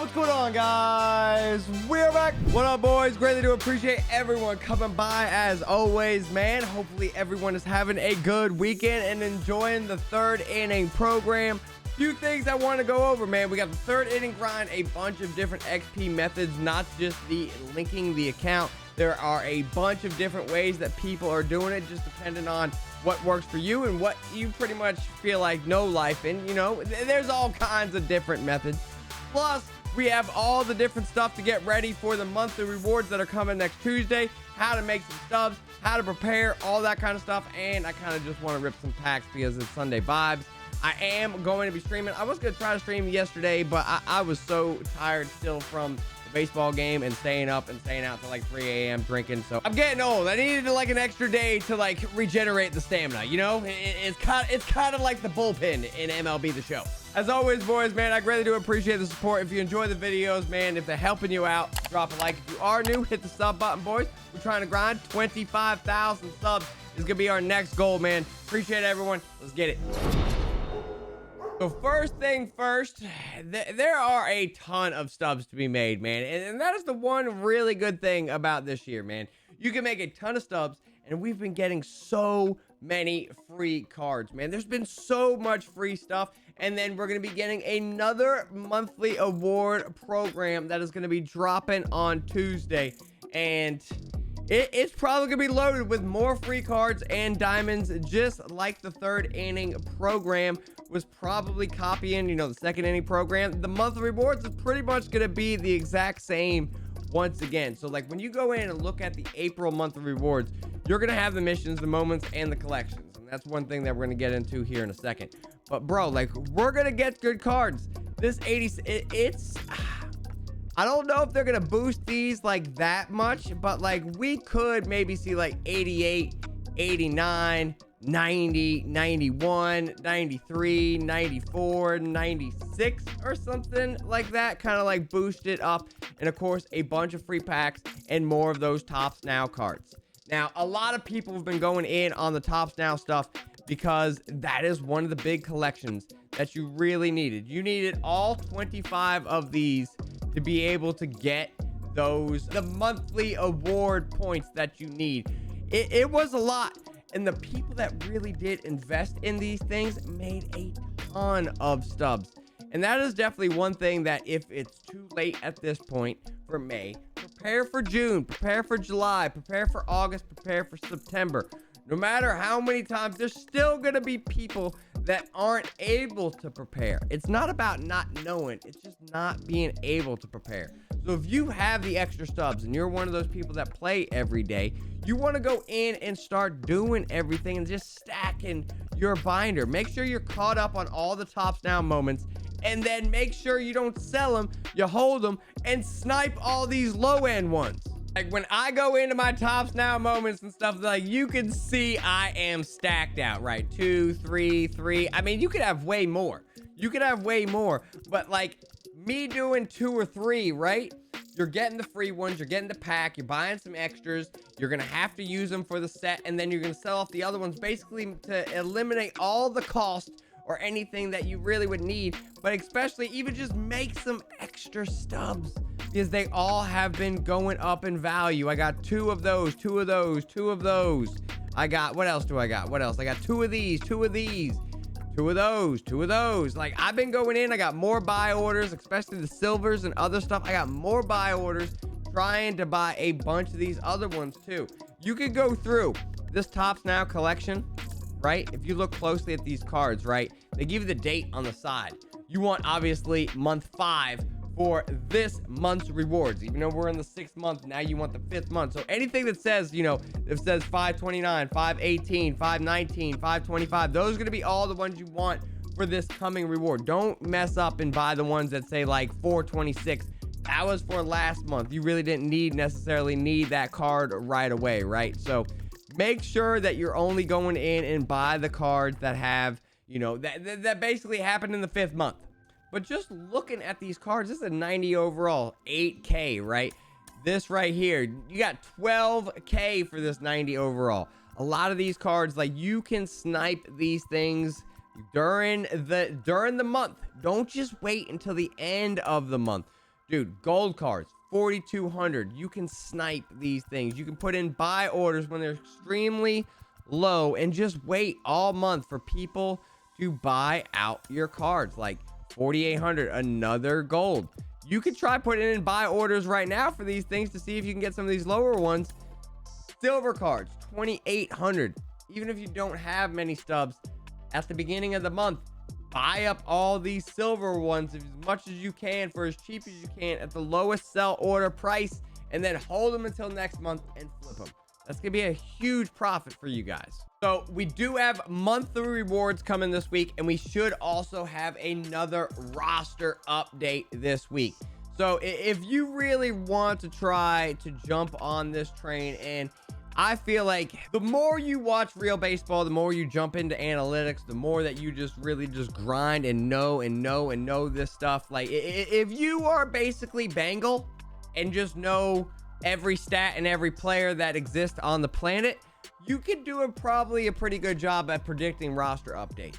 what's going on, guys? We're back. What up, boys? Greatly do appreciate everyone coming by as always, man. Hopefully everyone is having a good weekend and enjoying the third inning program. Few things I want to go over, man. We got the third inning grind, a bunch of different XP methods, not just the linking the account. There are a bunch of different ways that people are doing it, just depending on what works for you and what you pretty much feel like no life in. You know, there's all kinds of different methods. Plus, we have all the different stuff to get ready for the monthly rewards that are coming next Tuesday, how to make some stubs, how to prepare, all that kind of stuff. And I kind of just want to rip some packs because it's Sunday vibes. I am going to be streaming. I was going to try to stream yesterday, but I was so tired still from the baseball game and staying up and staying out till like 3 a.m. drinking. So I'm getting old. I needed like an extra day to like regenerate the stamina, you know? It's kind of like the bullpen in MLB The Show. As always, boys, man, I greatly do appreciate the support. If you enjoy the videos, man, if they're helping you out, drop a like. If you are new, hit the sub button, boys. We're trying to grind 25,000 subs is going to be our next goal, man. Appreciate everyone. Let's get it. So first thing first, there are a ton of stubs to be made, man. And that is the one really good thing about this year, man. You can make a ton of stubs, and we've been getting so many free cards, man. There's been so much free stuff. And then we're going to be getting another monthly award program that is going to be dropping on Tuesday. And it's probably going to be loaded with more free cards and diamonds, just like the third inning program was probably copying, you know, the second inning program. The monthly rewards is pretty much going to be the exact same once again. So like when you go in and look at the April monthly rewards, you're going to have the missions, the moments, and the collections. And that's one thing that we're going to get into here in a second. But bro, like we're going to get good cards. This 80, it's I don't know if they're going to boost these like that much, but like we could maybe see like 88, 89, 90, 91, 93, 94, 96 or something like that, kind of like boost it up. And of course, a bunch of free packs and more of those Tops Now cards. Now, a lot of people have been going in on the Tops Now stuff because that is one of the big collections that you really needed. You needed all 25 of these to be able to get the monthly award points that you need. It was a lot. And the people that really did invest in these things made a ton of stubs. And that is definitely one thing that if it's too late at this point for May, prepare for June, prepare for July, prepare for August, prepare for September. No matter how many times, there's still going to be people that aren't able to prepare. It's not about not knowing. It's just not being able to prepare. So if you have the extra stubs and you're one of those people that play every day, you want to go in and start doing everything and just stacking your binder. Make sure you're caught up on all the Tops Now moments, and then make sure you don't sell them, you hold them, and snipe all these low-end ones. Like when I go into my Tops Now moments and stuff, like you can see I am stacked out, right? 2, 3, 3. I mean, you could have way more. You could have way more, but like me doing 2 or 3, right? You're getting the free ones, you're getting the pack, you're buying some extras, you're gonna have to use them for the set, and then you're gonna sell off the other ones basically to eliminate all the cost or anything that you really would need, but especially even just make some extra stubs because they all have been going up in value. I got 2 of those, 2 of those, 2 of those. I got, what else do I got? What else? I got 2 of these, 2 of these. 2 of those, 2 of those. Like I've been going in, I got more buy orders, especially the silvers and other stuff. I got more buy orders trying to buy a bunch of these other ones too. You could go through this Tops Now collection, right? If you look closely at these cards, right? They give you the date on the side. You want obviously month 5 for this month's rewards. Even though we're in the 6th month, now you want the 5th month. So anything that says, you know, it says 529, 518, 519, 525, those are going to be all the ones you want for this coming reward. Don't mess up and buy the ones that say like 426. That was for last month. You really didn't necessarily need that card right away, right? So make sure that you're only going in and buy the cards that have, you know, that basically happened in the 5th month. But just looking at these cards, this is a 90 overall, 8K, right? This right here, you got 12K for this 90 overall. A lot of these cards, like you can snipe these things during the month. Don't just wait until the end of the month. Dude, gold cards, 4,200. You can snipe these things. You can put in buy orders when they're extremely low and just wait all month for people to buy out your cards. Like 4,800, another gold. You could try putting in buy orders right now for these things to see if you can get some of these lower ones. Silver cards, 2,800. Even if you don't have many stubs, at the beginning of the month, buy up all these silver ones as much as you can for as cheap as you can at the lowest sell order price, and then hold them until next month and flip them. That's gonna be a huge profit for you guys. So we do have monthly rewards coming this week, and we should also have another roster update this week. So if you really want to try to jump on this train, and I feel like the more you watch real baseball, the more you jump into analytics, the more that you just really just grind and know this stuff. Like if you are basically Bengal and just know every stat and every player that exists on the planet, you could do probably a pretty good job at predicting roster updates.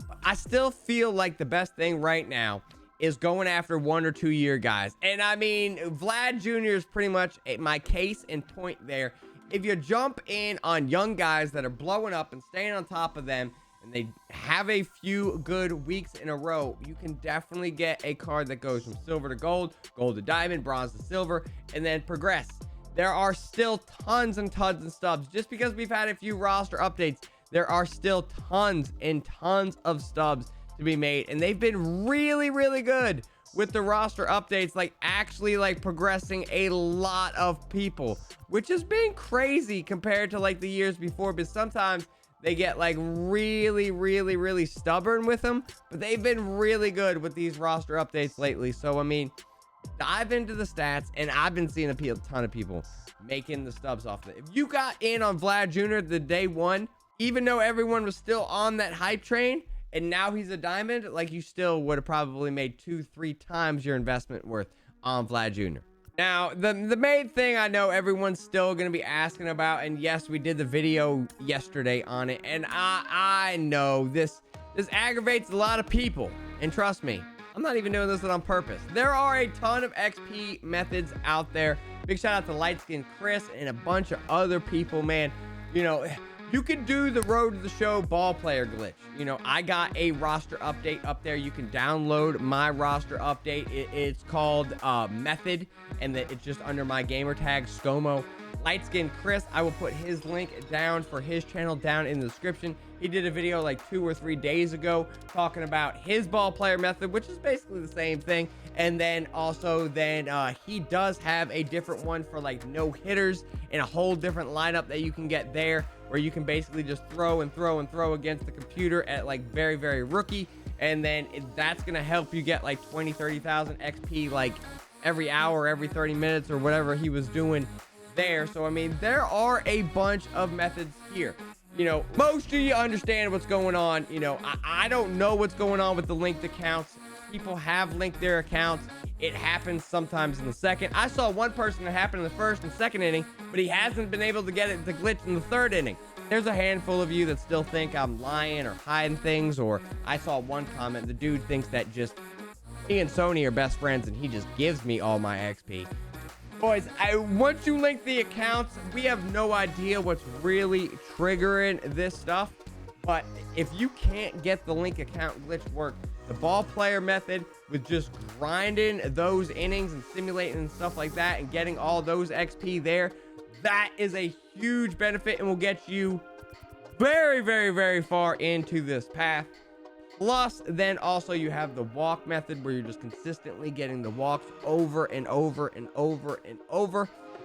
But I still feel like the best thing right now is going after 1 or 2 year guys. And I mean, Vlad Jr. is pretty much my case in point there. If you jump in on young guys that are blowing up and staying on top of them, and they have a few good weeks in a row, you can definitely get a card that goes from silver to gold, gold to diamond, bronze to silver, and then progress. There are still tons and tons of stubs. Just because we've had a few roster updates, there are still tons and tons of stubs to be made, and they've been really, really good with the roster updates, like actually like progressing a lot of people, which has been crazy compared to like the years before. But sometimes they get like really stubborn with them, but they've been really good with these roster updates lately. So I mean, dive into the stats, and I've been seeing a ton of people making the stubs off of it. If you got in on Vlad Jr. the day one, even though everyone was still on that hype train, and now he's a diamond, like you still would have probably made 2-3 times your investment worth on Vlad Jr. Now, the main thing I know everyone's still going to be asking about, and yes, we did the video yesterday on it, and I know this aggravates a lot of people, and trust me, I'm not even doing this on purpose. There are a ton of XP methods out there. Big shout out to Lightskin Chris and a bunch of other people, man. You know, you can do the road to the show ball player glitch. You know, I got a roster update up there. You can download my roster update. It's called Method, and it's just under my gamer tag Scomo. Lightskin Chris, I will put his link down for his channel down in the description. He did a video like 2 or 3 days ago talking about his ball player method, which is basically the same thing. And then also he does have a different one for like no hitters and a whole different lineup that you can get there, where you can basically just throw against the computer at like very rookie, and then that's gonna help you get like 20-30,000 XP like every hour, every 30 minutes, or whatever he was doing there. So I mean, there are a bunch of methods here. You know, most of you understand what's going on. You know, I don't know what's going on with the linked accounts. People have linked their accounts. It happens sometimes in the second. I saw one person that happened in the first and second inning, but he hasn't been able to get it to glitch in the third inning. There's a handful of you that still think I'm lying or hiding things, or I saw one comment, the dude thinks that just me and Sony are best friends and he just gives me all my XP. Boys, once you link the accounts, we have no idea what's really triggering this stuff. But if you can't get the link account glitch work, the ball player method with just grinding those innings and simulating and stuff like that and getting all those XP there, that is a huge benefit and will get you very far into this path. Plus, then also you have the walk method, where you're just consistently getting the walks over and over.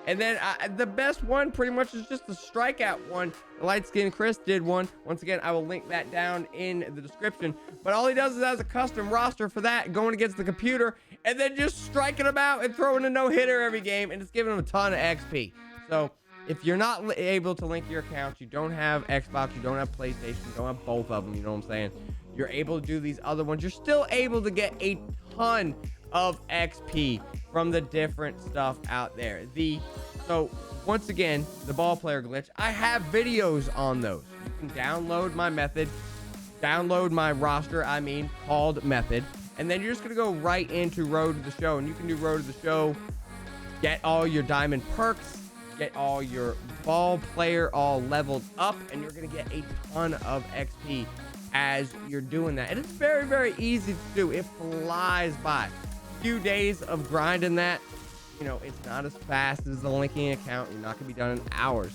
And then the best one pretty much is just the strikeout one. Lightskin Chris did one. Once again, I will link that down in the description. But all he does is has a custom roster for that, going against the computer, and then just striking them out and throwing a no-hitter every game, and it's giving him a ton of XP. So if you're not able to link your accounts, you don't have Xbox, you don't have PlayStation, you don't have both of them, you know what I'm saying? You're able to do these other ones. You're still able to get a ton of XP from the different stuff out there. So once again, the ball player glitch, I have videos on those. You can download my method, download my roster, called Method, And then you're just going to go right into Road to the Show. And you can do Road to the Show, get all your diamond perks, get all your ball player all leveled up, and you're going to get a ton of XP as you're doing that. And it's very, very easy to do. It flies by. Few days of grinding that, you know, it's not as fast as the linking account. You're not going to be done in hours,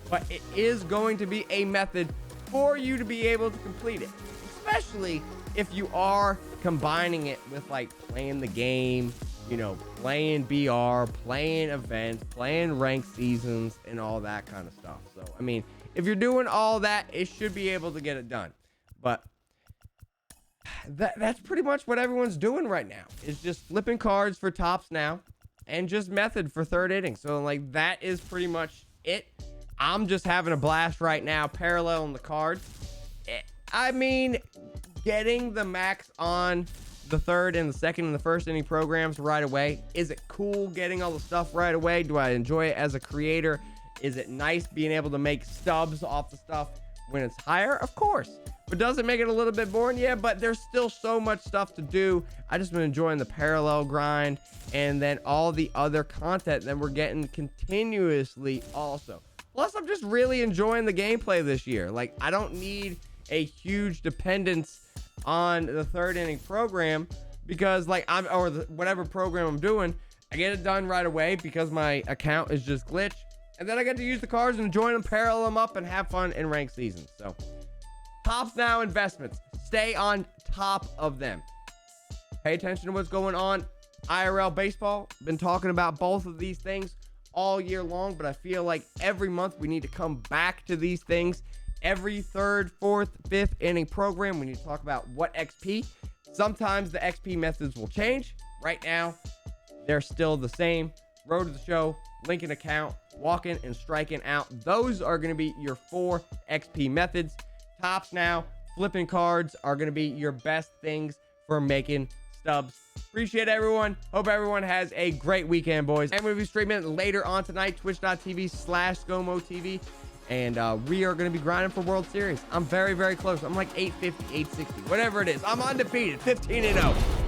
but it is going to be a method for you to be able to complete it, especially if you are combining it with like playing the game, you know, playing BR, playing events, playing ranked seasons, and all that kind of stuff. So, I mean, if you're doing all that, it should be able to get it done. But that's pretty much what everyone's doing right now, is just flipping cards for tops now and just method for third inning. So, like, that is pretty much it. I'm just having a blast right now, paralleling the cards. I mean, getting the max on the third and the second and the first inning programs right away. Is it cool getting all the stuff right away? Do I enjoy it as a creator? Is it nice being able to make stubs off the stuff when it's higher? Of course. But does it make it a little bit boring? Yeah, but there's still so much stuff to do. I just been enjoying the parallel grind and then all the other content that we're getting continuously also. Plus, I'm just really enjoying the gameplay this year. Like, I don't need a huge dependence on the third inning program because, like, whatever program I'm doing, I get it done right away because my account is just glitched. And then I get to use the cards and join them, parallel them up, and have fun in ranked seasons. So, Tops Now investments. Stay on top of them. Pay attention to what's going on. IRL baseball. Been talking about both of these things all year long, but I feel like every month we need to come back to these things. Every third, fourth, fifth inning program, we need to talk about what XP. Sometimes the XP methods will change. Right now, they're still the same. Road to the Show, linking account, walking and striking out. Those are going to be your 4 XP methods. Tops Now, flipping cards are going to be your best things for making stubs. Appreciate everyone. Hope everyone has a great weekend, boys. And we'll be streaming later on tonight, twitch.tv/Scomo TV. And we are going to be grinding for World Series. I'm very, very close. I'm like 850, 860, whatever it is. I'm undefeated, 15-0.